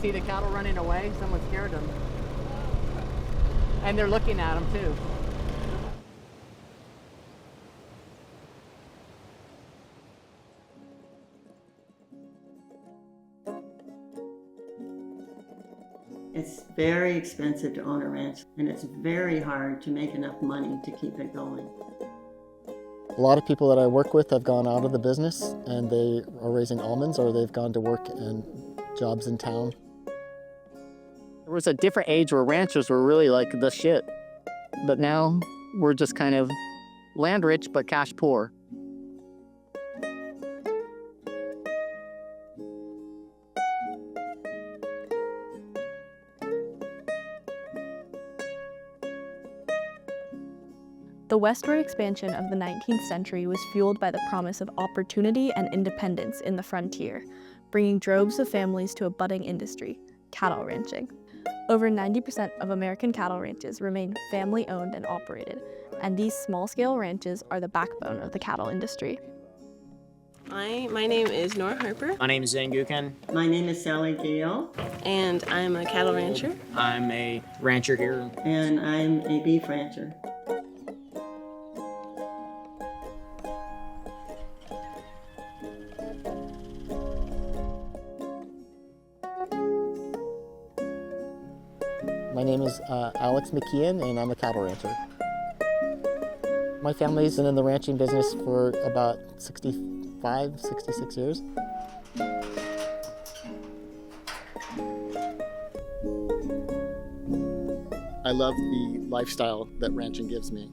see the cattle running away? Someone scared them. And they're looking at them too. It's very expensive to own a ranch, and it's very hard to make enough money to keep it going. A lot of people that I work with have gone out of the business and they are raising almonds, or they've gone to work in jobs in town. There was a different age where ranchers were really like the shit. But now we're just kind of land rich but cash poor. The westward expansion of the 19th century was fueled by the promise of opportunity and independence in the frontier, bringing droves of families to a budding industry, cattle ranching. Over 90% of American cattle ranches remain family-owned and operated, and these small-scale ranches are the backbone of the cattle industry. My name is Nora Harper. My name is Zane Gukin. My name is Sally Gale. And I'm a cattle rancher. I'm a rancher here. And I'm a beef rancher. My name is Alex McKeon, and I'm a cattle rancher. My family's been in the ranching business for about 65, 66 years. I love the lifestyle that ranching gives me.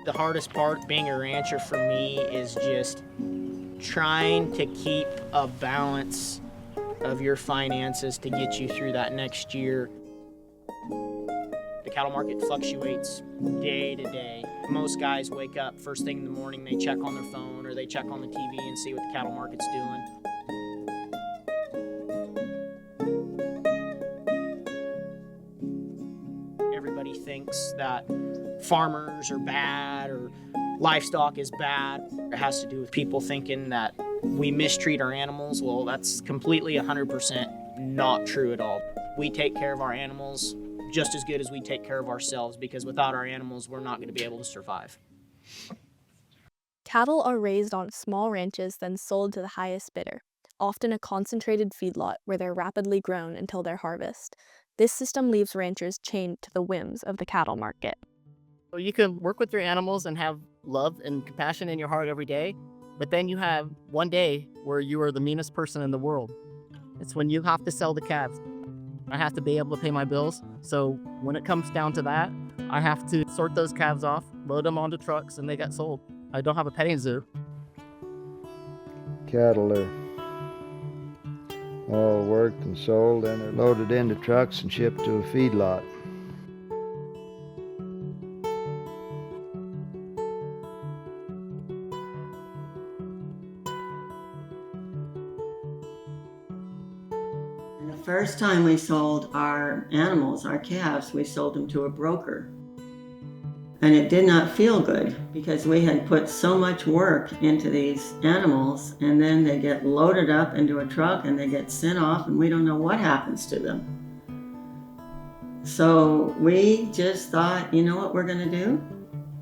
The hardest part being a rancher for me is just trying to keep a balance of your finances to get you through that next year. The cattle market fluctuates day to day. Most guys wake up first thing in the morning, they check on their phone or they check on the TV and see what the cattle market's doing. Everybody thinks that farmers are bad or livestock is bad. It has to do with people thinking that we mistreat our animals. Well, that's completely 100% not true at all. We take care of our animals just as good as we take care of ourselves, because without our animals, we're not going to be able to survive. Cattle are raised on small ranches, then sold to the highest bidder, often a concentrated feedlot where they're rapidly grown until their harvest. This system leaves ranchers chained to the whims of the cattle market. You can work with your animals and have love and compassion in your heart every day, but then you have one day where you are the meanest person in the world. It's when you have to sell the calves. I have to be able to pay my bills, so when it comes down to that, I have to sort those calves off, load them onto trucks, and they get sold. I don't have a petting zoo. Cattle are all worked and sold, and they're loaded into trucks and shipped to a feedlot. The first time we sold our animals, our calves, we sold them to a broker. And it did not feel good because we had put so much work into these animals, and then they get loaded up into a truck and they get sent off and we don't know what happens to them. So we just thought, you know what we're going to do?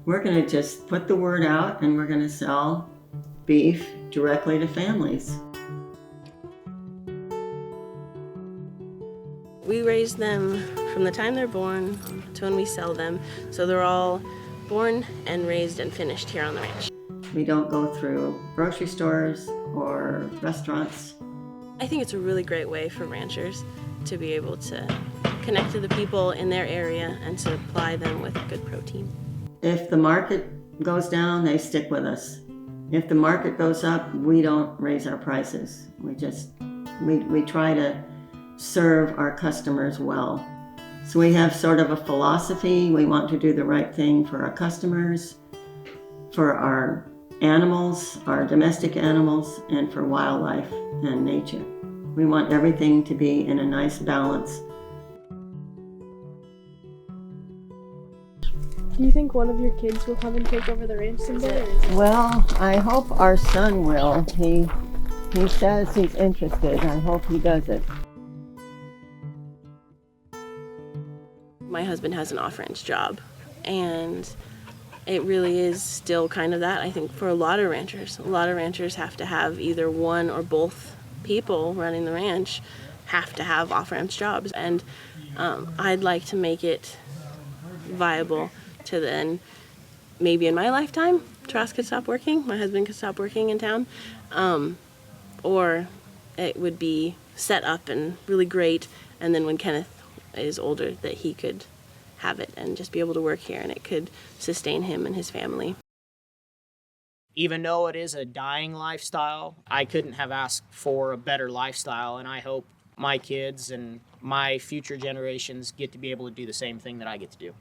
We're going to just put the word out and we're going to sell beef directly to families. We raise them from the time they're born to when we sell them, so they're all born and raised and finished here on the ranch. We don't go through grocery stores or restaurants. I think it's a really great way for ranchers to be able to connect to the people in their area and to supply them with good protein. If the market goes down, they stick with us. If the market goes up, we don't raise our prices. We try to serve our customers well. So we have sort of a philosophy. We want to do the right thing for our customers, for our animals, our domestic animals, and for wildlife and nature. We want everything to be in a nice balance Do you think one of your kids will come and take over the ranch someday? Well, I hope our son will. He says he's interested. I hope he does it. My husband has an off-ranch job, and it really is still kind of that, I think, for a lot of ranchers. A lot of ranchers have to have either one or both people running the ranch have to have off-ranch jobs, and I'd like to make it viable to then, maybe in my lifetime, Ross could stop working, my husband could stop working in town, or it would be set up and really great, and then when Kenneth is older, that he could have it and just be able to work here, and it could sustain him and his family. Even though it is a dying lifestyle, I couldn't have asked for a better lifestyle, and I hope my kids and my future generations get to be able to do the same thing that I get to do.